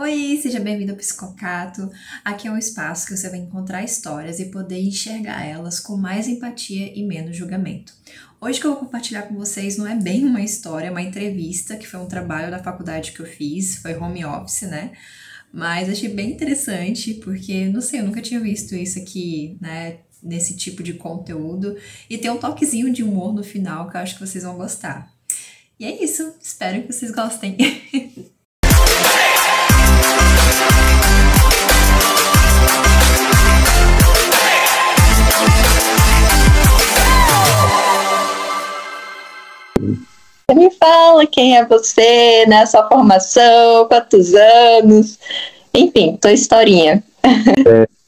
Oi, seja bem-vindo ao Psicocato. Aqui é um espaço que você vai encontrar histórias e poder enxergar elas com mais empatia e menos julgamento. Hoje que eu vou compartilhar com vocês não é bem uma história, é uma entrevista, que foi um trabalho da faculdade que eu fiz, foi home office, né? Mas achei bem interessante, porque, não sei, eu nunca tinha visto isso aqui, né, nesse tipo de conteúdo. E tem um toquezinho de humor no final que eu acho que vocês vão gostar. E é isso, espero que vocês gostem. Me fala quem é você, né? Sua formação, quantos anos, enfim, tua historinha.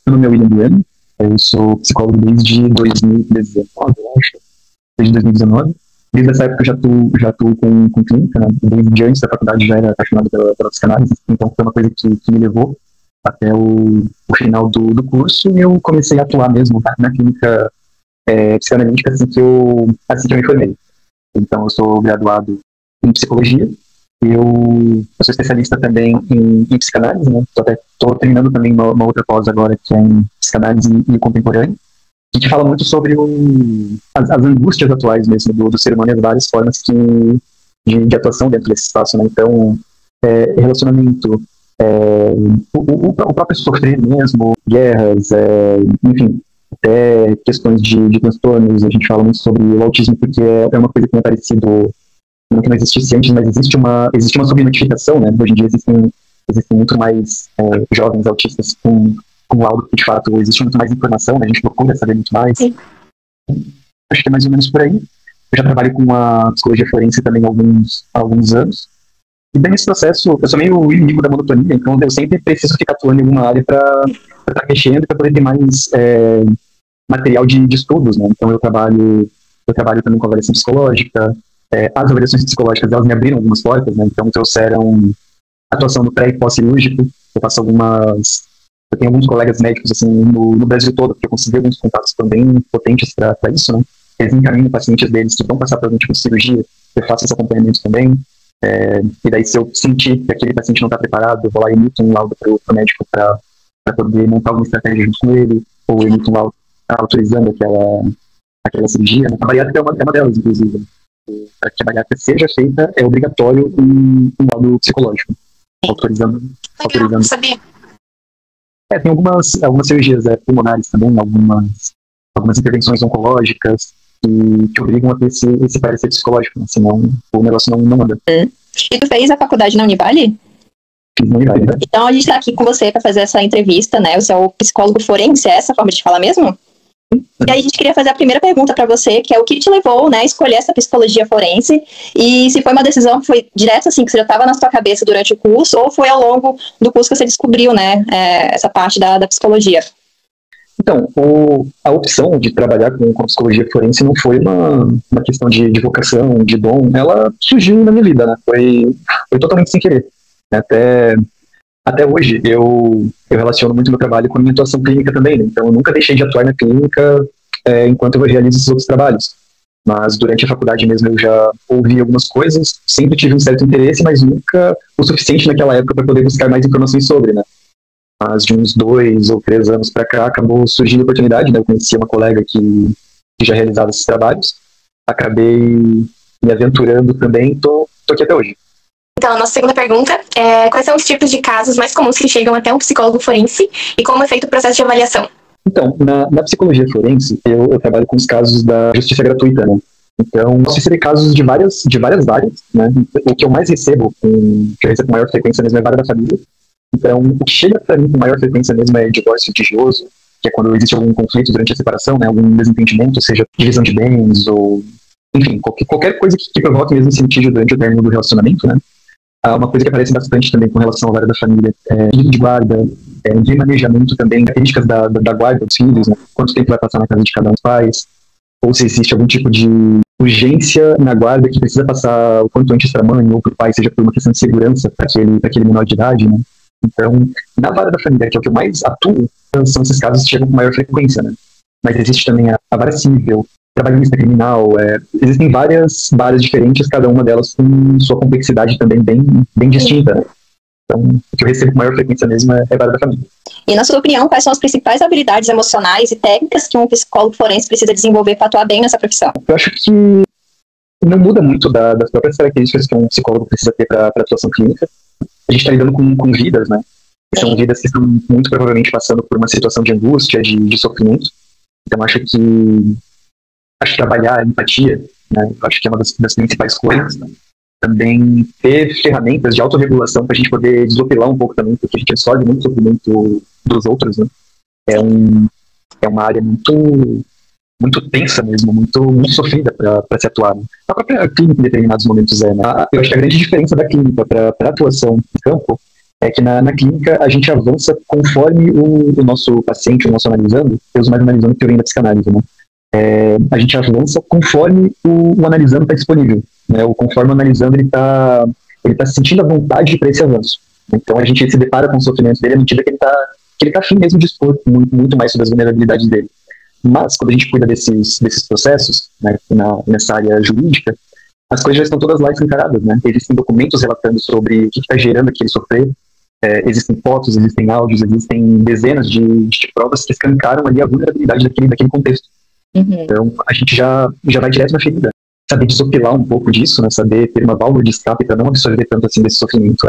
Meu nome é William Bueno, eu sou psicólogo desde 2019, eu acho. Desde 2019. Desde essa época eu já tô com clínica, né? Desde antes da faculdade já era apaixonado pela psicanálise, então foi uma coisa que me levou até o final do curso e eu comecei a atuar mesmo, tá? Na clínica psicanalítica assim que eu me formei. Então, eu sou graduado em psicologia, eu sou especialista também em psicanálise, né? Estou treinando também uma outra pós agora, que é em psicanálise e contemporânea. A gente fala muito sobre as angústias atuais mesmo do ser humano e as várias formas de atuação dentro desse espaço, né? Então, relacionamento, o próprio sofrer mesmo, guerras, enfim, até questões de transtornos. A gente fala muito sobre o autismo porque é uma coisa que não é parecido, não que não existisse antes, mas existe uma subnotificação, né? Hoje em dia existem muito mais jovens autistas com laudo, que de fato existe muito mais informação, né? A gente procura saber muito mais. Sim. Acho que é mais ou menos por aí. Eu já trabalho com a psicologia forense também há alguns anos. E bem nesse processo, eu sou meio inimigo da monotonia, então eu sempre preciso ficar atuando em alguma área para estar mexendo e para poder ter mais material de estudos, né? Então eu trabalho também com avaliação psicológica. As avaliações psicológicas, elas me abriram algumas portas, né? Então trouxeram atuação no pré e pós-cirúrgico. Eu tenho alguns colegas médicos assim no Brasil todo, porque eu consegui alguns contatos também potentes para isso, né? Eles encaminham pacientes deles que vão passar por algum tipo de cirurgia, eu faço esse acompanhamento também. E daí, se eu sentir que aquele paciente não está preparado, eu vou lá e emito um laudo para o médico para poder montar alguma estratégia junto com ele, ou emito um laudo autorizando aquela cirurgia. A bariátrica é uma delas, inclusive. Para que a bariátrica seja feita, é obrigatório um laudo psicológico, autorizando. Sabia. Tem algumas cirurgias pulmonares também, algumas intervenções oncológicas que obrigam a ter esse parecer psicológico, né? Senão o negócio não anda. E tu fez a faculdade na Univale? Fiz na Univale, né? Então a gente está aqui com você para fazer essa entrevista, né? Você é o psicólogo forense, é essa a forma de falar mesmo? E aí a gente queria fazer a primeira pergunta para você, que é o que te levou, né, a escolher essa psicologia forense, e se foi uma decisão que foi direta, assim, que você já estava na sua cabeça durante o curso, ou foi ao longo do curso que você descobriu, né, essa parte da psicologia? Então, a opção de trabalhar com psicologia forense não foi uma questão de vocação, de dom, ela surgiu na minha vida, né, foi totalmente sem querer. Até hoje, eu relaciono muito meu trabalho com a minha atuação clínica também, né? Então eu nunca deixei de atuar na clínica enquanto eu realizo esses outros trabalhos. Mas durante a faculdade mesmo eu já ouvi algumas coisas, sempre tive um certo interesse, mas nunca o suficiente naquela época para poder buscar mais informações sobre, né? Mas de uns 2 ou 3 anos para cá acabou surgindo a oportunidade, né? Eu conheci uma colega que já realizava esses trabalhos, acabei me aventurando também, tô aqui até hoje. Então, a nossa segunda pergunta é: quais são os tipos de casos mais comuns que chegam até um psicólogo forense e como é feito o processo de avaliação? Então, na psicologia forense, eu trabalho com os casos da justiça gratuita, né? Então, posso receber casos de várias áreas, né? O que eu mais recebo, que eu recebo com maior frequência mesmo, é a vara da família. Então, o que chega para mim com maior frequência mesmo é divórcio litigioso, que é quando existe algum conflito durante a separação, né? Algum desentendimento, seja divisão de bens ou, enfim, qualquer coisa que provoque mesmo esse litígio durante o término do relacionamento, né? Uma coisa que aparece bastante também com relação à vara da família é de guarda, de manejamento também, características da guarda dos filhos, né? Quanto tempo vai passar na casa de cada um dos pais, ou se existe algum tipo de urgência na guarda que precisa passar o quanto antes para a mãe ou para o pai, seja por uma questão de segurança para aquele menor de idade, né? Então, na vara da família, que é o que eu mais atuo, são esses casos que chegam com maior frequência, né? Mas existe também a vara civil, trabalhista criminal, existem várias varas diferentes, cada uma delas com sua complexidade também bem distinta, né? Então, o que eu recebo com maior frequência mesmo é base da família. E, na sua opinião, quais são as principais habilidades emocionais e técnicas que um psicólogo forense precisa desenvolver para atuar bem nessa profissão? Eu acho que não muda muito das próprias características que um psicólogo precisa ter para atuação clínica. A gente está lidando com vidas, né? São vidas que estão muito provavelmente passando por uma situação de angústia, de sofrimento. Então, acho que trabalhar a empatia, né? Acho que é uma das principais coisas. Né? Também ter ferramentas de autorregulação para a gente poder desopilar um pouco também, porque a gente absorve muito sofrimento dos outros, né? É uma área muito tensa mesmo, muito sofrida para se atuar. Né? A própria clínica em determinados momentos né? Eu acho que a grande diferença da clínica para a atuação no campo é que na clínica a gente avança conforme o nosso paciente, o nosso analisando, eu uso mais analisando que eu venho da psicanálise, né? A gente avança conforme o analisando está disponível, né? Ou conforme o analisando ele tá sentindo a vontade para esse avanço. Então a gente se depara com o sofrimento dele à medida que ele tá afim mesmo de expor muito mais sobre as vulnerabilidades dele. Mas quando a gente cuida desses processos, né, nessa área jurídica, as coisas já estão todas lá escancaradas, né? Existem documentos relatando sobre o que está gerando aquele sofrer. Existem fotos, existem áudios, existem dezenas de provas que escancaram ali a vulnerabilidade daquele contexto. Uhum. Então, a gente já vai direto na ferida. Saber desopilar um pouco disso, né? Saber ter uma válvula de escape para não absorver tanto assim desse sofrimento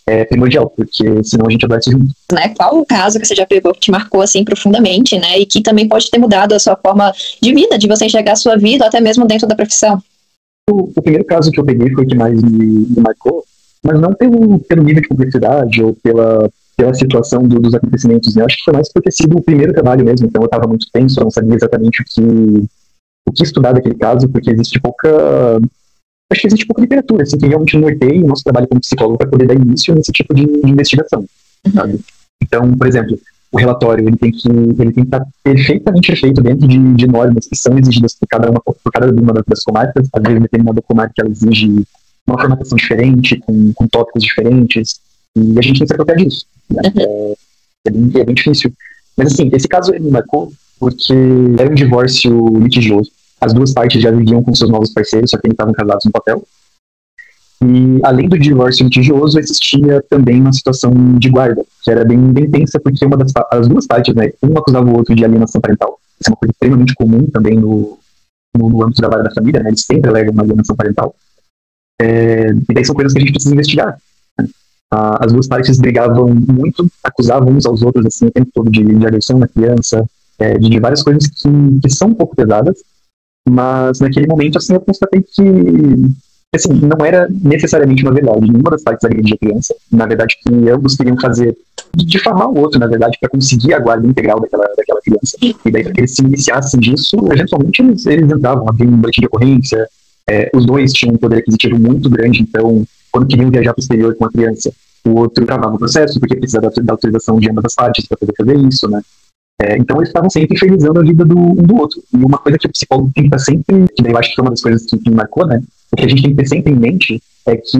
é primordial, porque senão a gente adoece junto. Né? Qual o caso que você já pegou que te marcou assim profundamente, né? E que também pode ter mudado a sua forma de vida, de você enxergar a sua vida, até mesmo dentro da profissão? O primeiro caso que eu peguei foi o que mais me marcou, mas não pelo nível de complexidade ou pela situação dos acontecimentos, né? Eu acho que foi mais por ter sido o primeiro trabalho mesmo, então eu estava muito tenso, eu não sabia exatamente o que estudar daquele caso, porque existe pouca literatura, assim, que realmente norteia o nosso trabalho como psicólogo para poder dar início nesse tipo de investigação, sabe? Então, por exemplo, o relatório ele tem que estar perfeitamente feito dentro de normas que são exigidas por cada uma das comarcas. Às vezes, determinada comarca ela exige uma formatação diferente, com tópicos diferentes, e a gente tem que se apropriar disso. Né? É bem difícil. Mas, assim, esse caso ele me marcou porque era um divórcio litigioso. As duas partes já viviam com seus novos parceiros, só que eles estavam casados no papel. E, além do divórcio litigioso, existia também uma situação de guarda, que era bem tensa, porque as duas partes, né, um acusava o outro de alienação parental. Isso é uma coisa extremamente comum também no âmbito da vara da família, né, eles sempre alegam uma alienação parental. E daí são coisas que a gente precisa investigar. Né? As duas partes brigavam muito, acusavam uns aos outros assim, o tempo todo de agressão na criança, de várias coisas que são um pouco pesadas, mas naquele momento assim, eu constatei que assim, não era necessariamente uma verdade. Nenhuma das partes agredia a criança. Na verdade, que ambos queriam fazer difamar o outro, na verdade, para conseguir a guarda integral daquela criança. E daí, para que eles se iniciassem disso, eventualmente eles entravam, haviam um boletim de ocorrência. Os dois tinham um poder aquisitivo muito grande, então, quando queriam viajar para o exterior com a criança, o outro travava o processo, porque precisava da autorização de ambas as partes para poder fazer isso, né? Então eles estavam sempre infernizando a vida um do outro. E uma coisa que o psicólogo tem que estar sempre, que daí eu acho que foi uma das coisas que me marcou, né? O que a gente tem que ter sempre em mente é que,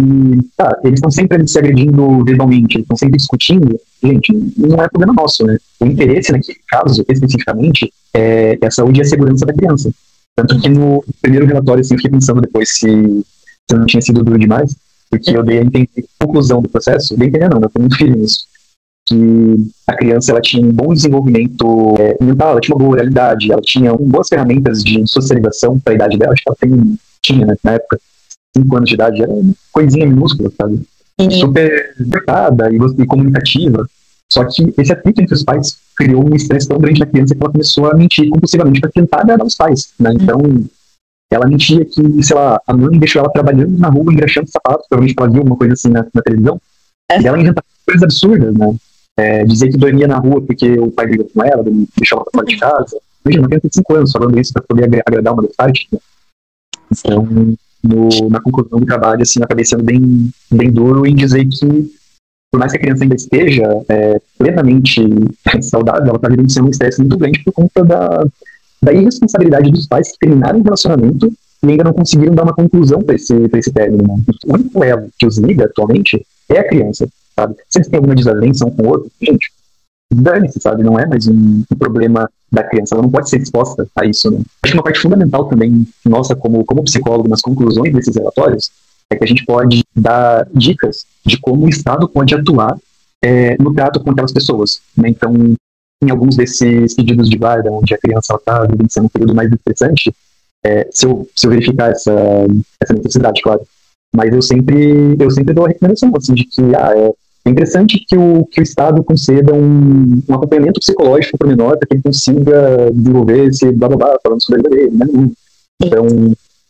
eles estão sempre se agredindo verbalmente, eles estão sempre discutindo. Gente, não é problema nosso, né? O interesse naquele caso, especificamente, é a saúde e a segurança da criança. Tanto que no primeiro relatório, assim, eu fiquei pensando depois se não tinha sido duro demais, porque eu dei a entender a conclusão do processo, dei a entender não, eu fui muito firme nisso, que a criança ela tinha um bom desenvolvimento mental, ela tinha uma boa oralidade, ela tinha boas ferramentas de socialização para a idade dela, acho que ela tinha, né, na época, 5 anos de idade, era uma coisinha minúscula, sabe? Super dotada e comunicativa. Só que esse atrito entre os pais criou um estresse tão grande na criança que ela começou a mentir compulsivamente para tentar agradar os pais, né? Então, ela mentia que, sei lá, a mãe deixou ela trabalhando na rua, engraxando sapatos, provavelmente ela viu uma coisa assim na televisão, e ela inventava coisas absurdas, né? Dizer que dormia na rua porque o pai brigou com ela, deixou ela fora de casa. Imagina, uma criança de 5 anos falando isso para poder agradar uma das partes, né? Então, na conclusão do trabalho, assim, eu acabei sendo bem duro em dizer que, por mais que a criança ainda esteja plenamente saudável, ela está vivenciando um estresse muito grande por conta da irresponsabilidade dos pais que terminaram o relacionamento e ainda não conseguiram dar uma conclusão para esse término. Né? O único elo que os liga atualmente é a criança, sabe? Se eles têm alguma desavença um com o outro, gente, dane-se, sabe? Não é mais um problema da criança, ela não pode ser exposta a isso, né? Acho que uma parte fundamental também, nossa, como psicólogo, nas conclusões desses relatórios, é que a gente pode dá dicas de como o Estado pode atuar no trato com aquelas pessoas, né? Então, em alguns desses pedidos de guarda, onde a criança está vivenciando um período mais estressante, se eu verificar essa necessidade, claro. Mas eu sempre dou a recomendação, assim, de que é interessante que o Estado conceda um acompanhamento psicológico para o menor, para que ele consiga desenvolver esse blá blá blá, falando sobre a vida dele, né? Então,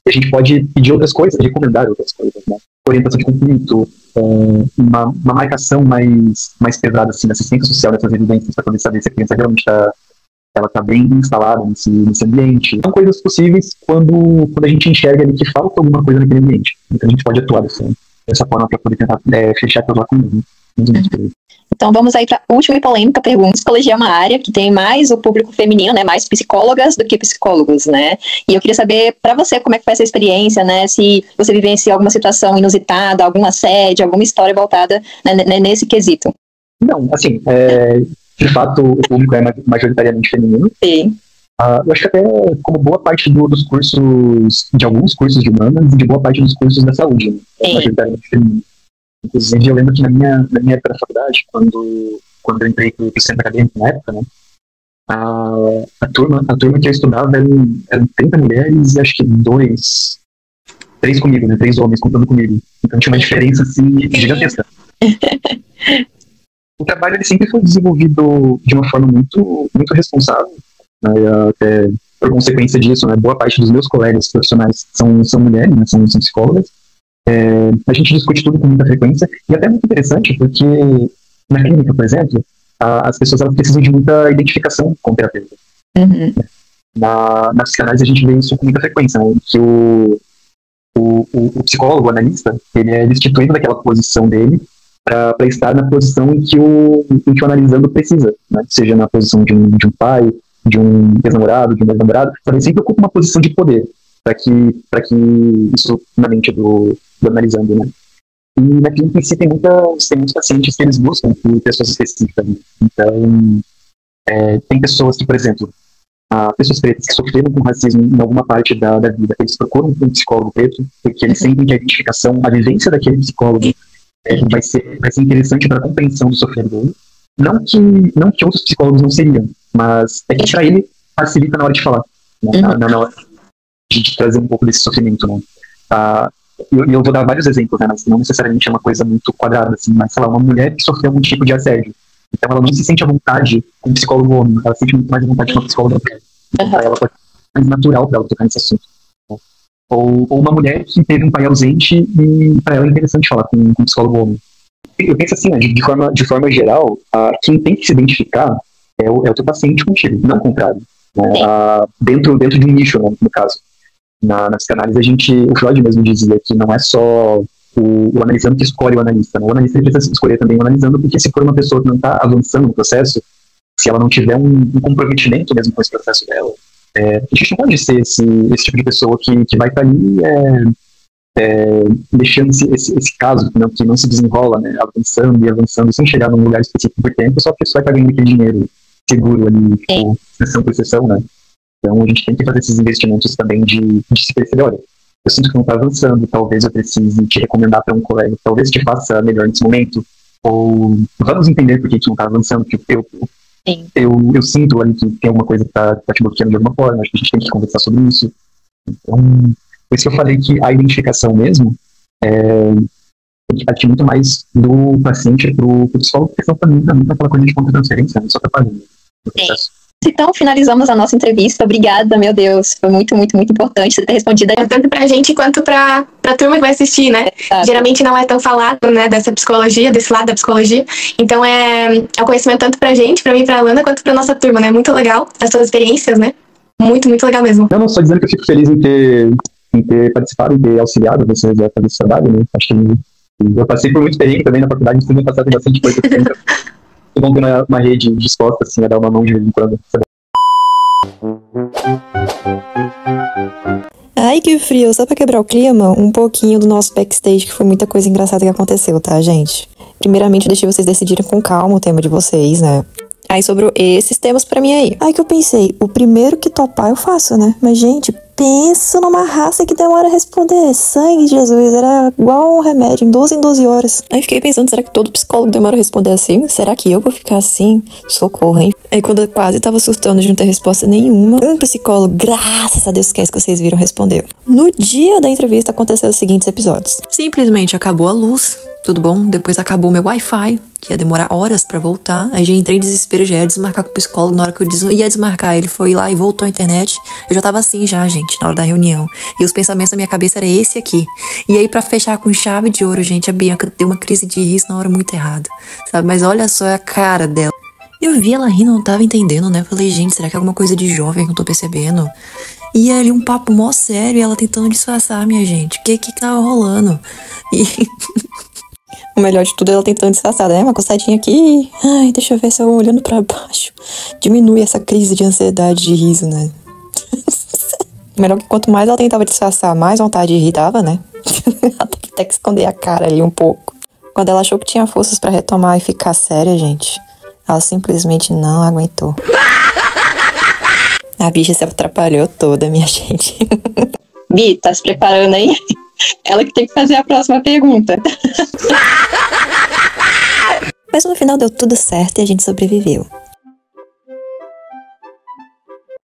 a gente pode pedir outras coisas, recomendar outras coisas, né? Orientação de conflito, uma marcação mais pesada, assim, na assistência social dessas residências, para poder saber se a criança realmente está bem instalada nesse ambiente. São coisas possíveis quando a gente enxerga ali que falta alguma coisa naquele ambiente. Então a gente pode atuar dessa forma para poder tentar fechar aquilo lá com ele. Então vamos aí para a última e polêmica pergunta. Psicologia é uma área que tem mais o público feminino, né, mais psicólogas do que psicólogos, né? E eu queria saber para você como é que foi essa experiência, né? Se você vivenciou alguma situação inusitada, algum assédio, alguma história voltada, né, nesse quesito. Não, assim, de fato o público é majoritariamente feminino. Sim. Eu acho que até como boa parte dos cursos, de alguns cursos de humanas e de boa parte dos cursos da saúde, né, majoritariamente feminino. Inclusive, eu lembro que na minha época da faculdade, quando eu entrei para o centro acadêmico na época, né, a turma que eu estudava eram 30 mulheres e acho que 3 comigo, né, 3 homens contando comigo. Então tinha uma diferença, assim, gigantesca. O trabalho ele sempre foi desenvolvido de uma forma muito, muito responsável, né, até por consequência disso, né, boa parte dos meus colegas profissionais são mulheres, né, são psicólogas. A gente discute tudo com muita frequência e até é muito interessante porque na clínica, por exemplo, as pessoas elas precisam de muita identificação com o terapeuta. Uhum. Na psicanálise a gente vê isso com muita frequência, né? Que o psicólogo, o analista, ele é destituído daquela posição dele para estar na posição em que o analisando precisa, né? Seja na posição de um pai, de um ex-namorado, de um ex-namorado, ele sempre ocupa uma posição de poder para que isso na mente do analisando, né? E na clínica em si tem muitos pacientes que eles buscam por pessoas específicas. Então, tem pessoas que, por exemplo, pessoas pretas que sofreram com racismo em alguma parte da vida, eles procuram um psicólogo preto, porque eles sentem que a identificação, a vivência daquele psicólogo vai ser interessante para a compreensão do sofrer dele. Não que outros psicólogos não seriam, mas é que para ele facilita na hora de falar, né? Na hora de trazer um pouco desse sofrimento, né? Eu vou dar vários exemplos, né? Mas não necessariamente é uma coisa muito quadrada, assim, mas, sei lá, uma mulher que sofreu algum tipo de assédio, então ela não se sente à vontade com um psicólogo homem, ela se sente muito mais à vontade com uma psicóloga mulher. Ela pode ser mais natural para ela tocar nesse assunto, né? Ou uma mulher que teve um pai ausente e para ela é interessante falar com um psicólogo homem. Eu penso assim, né, de forma geral, quem tem que se identificar é o teu paciente contigo, não o contrário, né? Dentro de um nicho, né, no caso. Na psicanálise, o Freud mesmo dizia que não é só o analisando que escolhe o analista, né? O analista precisa escolher também o analisando, porque se for uma pessoa que não está avançando no processo, se ela não tiver um comprometimento mesmo com esse processo dela, a gente não pode ser esse tipo de pessoa que vai estar ali deixando esse caso que não se desenrola, né? Avançando sem chegar num lugar específico por tempo, só que você vai estar ganhando aquele dinheiro seguro ali, tipo, sessão por sessão, né? Então a gente tem que fazer esses investimentos também de se perceber, olha, eu sinto que não está avançando, talvez eu precise te recomendar para um colega, talvez te faça melhor nesse momento, ou vamos entender por que não está avançando, que eu sinto ali que tem alguma coisa que está te bloqueando de alguma forma, acho que a gente tem que conversar sobre isso. Então, por isso que eu falei que a identificação mesmo tem que partir muito mais do paciente para o psicólogo, porque senão também é aquela coisa de contra-transferência, né? Só atrapalhando o processo. Então, finalizamos a nossa entrevista. Obrigada, meu Deus. Foi muito, muito, muito importante você ter respondido. Tanto pra gente quanto pra turma que vai assistir, né? Exato. Geralmente não é tão falado, né, dessa psicologia, desse lado da psicologia. Então, é um conhecimento tanto pra gente, pra mim e pra Alana, quanto pra nossa turma, né? Muito legal as suas experiências, né? Muito, muito legal mesmo. Não, só dizendo que eu fico feliz em ter participado e ter auxiliado vocês a fazer esse trabalho, né? Acho que eu passei por muito perrengue também na faculdade, estou passando bastante coisa. É bom ter uma rede disposta assim, a dar uma mão de vez em quando. Ai, que frio. Só pra quebrar o clima, um pouquinho do nosso backstage, que foi muita coisa engraçada que aconteceu, tá, gente? Primeiramente, deixei vocês decidirem com calma o tema de vocês, né? Aí sobrou esses temas pra mim aí. Aí que eu pensei, o primeiro que topar eu faço, né? Mas, gente, Pensa numa raça que demora a responder. Sangue de Jesus, era igual um remédio, em 12 horas. Aí fiquei pensando, será que todo psicólogo demora a responder assim? Será que eu vou ficar assim? Socorro, hein? Aí quando eu quase tava surtando de não ter resposta nenhuma, um psicólogo, graças a Deus que é isso que vocês viram, respondeu. No dia da entrevista aconteceu os seguintes episódios. Simplesmente acabou a luz. Tudo bom? Depois acabou meu Wi-Fi, que ia demorar horas pra voltar. Aí já entrei em desespero, já ia desmarcar com o psicólogo. Na hora que eu ia desmarcar, ele foi lá e voltou à internet. Eu já tava assim já, gente, na hora da reunião. E os pensamentos da minha cabeça era esse aqui. E aí pra fechar com chave de ouro, gente, a Bianca deu uma crise de riso na hora muito errada, sabe? Mas olha só a cara dela. Eu vi ela rindo, não tava entendendo, né? Falei, gente, será que é alguma coisa de jovem que eu não tô percebendo? E ali um papo mó sério e ela tentando disfarçar, minha gente. O que tava rolando? E... O melhor de tudo é ela tentando disfarçar, né? Uma coçadinha aqui. Ai, deixa eu ver se eu olhando pra baixo. Diminui essa crise de ansiedade de riso, né? Melhor que quanto mais ela tentava disfarçar, mais vontade de rir dava, né? Ela tem que até que esconder a cara ali um pouco. Quando ela achou que tinha forças pra retomar e ficar séria, gente, ela simplesmente não aguentou. A bicha se atrapalhou toda, minha gente. Bi, tá se preparando aí? Ela que tem que fazer a próxima pergunta. Mas no final deu tudo certo e a gente sobreviveu.